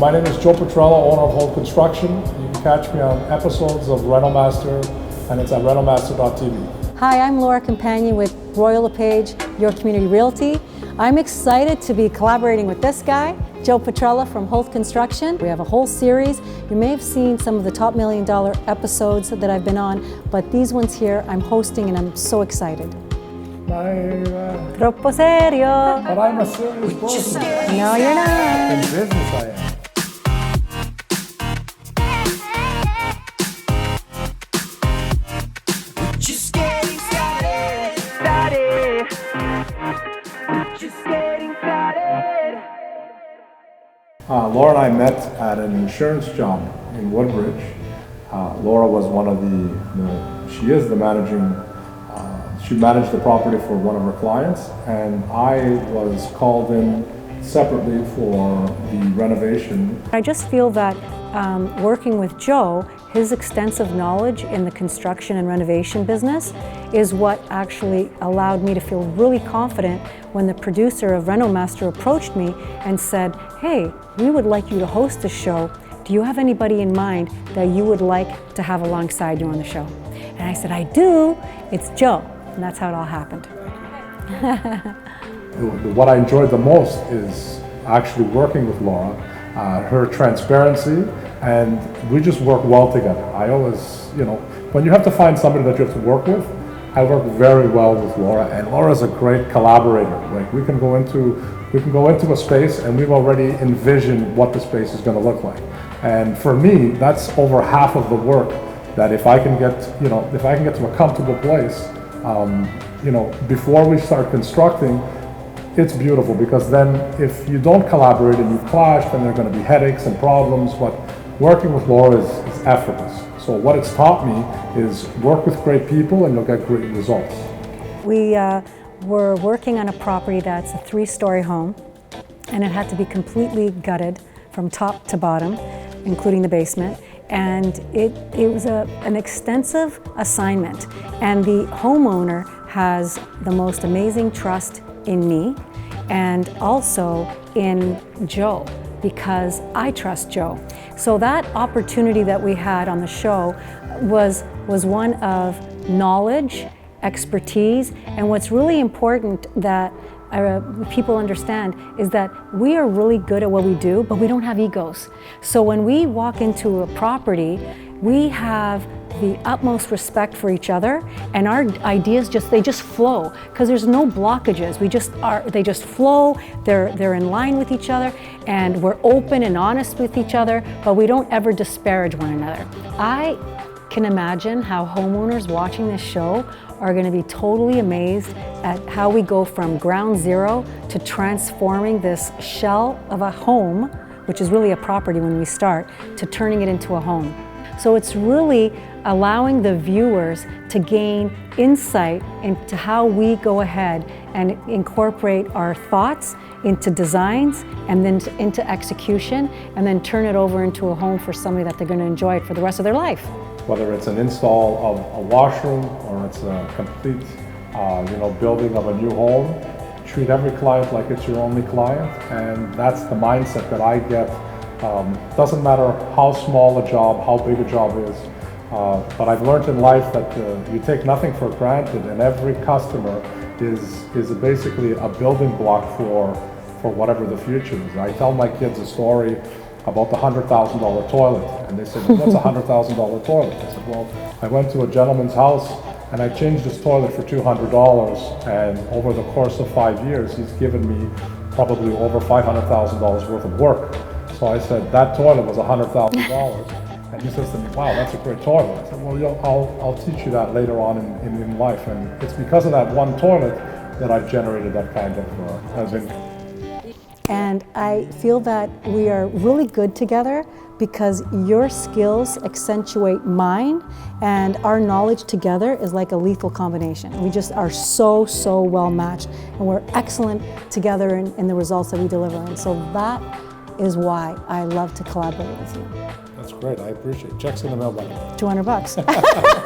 My name is Joe Petrella, owner of Home Construction. You can catch me on episodes of Rental Master, and it's at rentalmaster.tv. Hi, I'm Laura Compagni with Royal LePage, Your Community Realty. I'm excited to be collaborating with this guy, Joe Petrella from Holt Construction. We have a whole series. You may have seen some of the top $1 million episodes that I've been on, but these ones here I'm hosting and I'm so excited. Troppo serio. But I'm a serious person. No, you're not. In business I am. Laura and I met at an insurance job in Woodbridge. Laura was one of she is the managing, she managed the property for one of her clients, and I was called in separately for the renovation. I just feel that working with Joe, his extensive knowledge in the construction and renovation business is what actually allowed me to feel really confident when the producer of Rental Master approached me and said, hey, we would like you to host a show. Do you have anybody in mind that you would like to have alongside you on the show? And I said, I do. It's Joe. And that's how it all happened. What I enjoyed the most is actually working with Laura, her transparency, and we just work well together. I always, when you have to find somebody that you have to work with, I work very well with Laura, and Laura's a great collaborator. Like we can go into a space and we've already envisioned what the space is going to look like. And for me, that's over half of the work. That if I can get, if I can get to a comfortable place, before we start constructing, it's beautiful, because then if you don't collaborate and you've clashed, then there are going to be headaches and problems. But working with Laura is effortless. So what it's taught me is work with great people and you'll get great results. We were working on a property that's a 3-story home, and it had to be completely gutted from top to bottom, including the basement. And it was an extensive assignment. And the homeowner has the most amazing trust in me and also in Joe, because I trust Joe. So that opportunity that we had on the show was one of knowledge, expertise, and what's really important that people understand is that we are really good at what we do, but we don't have egos. So when we walk into a property, we have the utmost respect for each other, and our ideas they just flow, because there's no blockages. They just flow. They're in line with each other, and we're open and honest with each other, but we don't ever disparage one another. I can imagine how homeowners watching this show are going to be totally amazed at how we go from ground zero to transforming this shell of a home, which is really a property when we start, to turning it into a home. So it's really allowing the viewers to gain insight into how we go ahead and incorporate our thoughts into designs and then into execution, and then turn it over into a home for somebody that they're going to enjoy it for the rest of their life. Whether it's an install of a washroom or it's a complete, building of a new home, treat every client like it's your only client, and that's the mindset that I get. Doesn't matter how small a job, how big a job is, but I've learned in life that you take nothing for granted, and every customer is basically a building block for whatever the future is. I tell my kids a story about the $100,000 toilet, and they said, well, what's a $100,000 toilet? I said, well, I went to a gentleman's house and I changed his toilet for $200, and over the course of 5 years, he's given me probably over $500,000 worth of work. So I said, that toilet was $100,000. And he says to me, wow, that's a great toilet. I said, well, I'll teach you that later on in life. And it's because of that one toilet that I've generated that kind of income. And I feel that we are really good together because your skills accentuate mine, and our knowledge together is like a lethal combination. We just are so well matched, and we're excellent together in the results that we deliver. And so that is why I love to collaborate with you. That's great, I appreciate it. Checks in the mail, by the way. $200.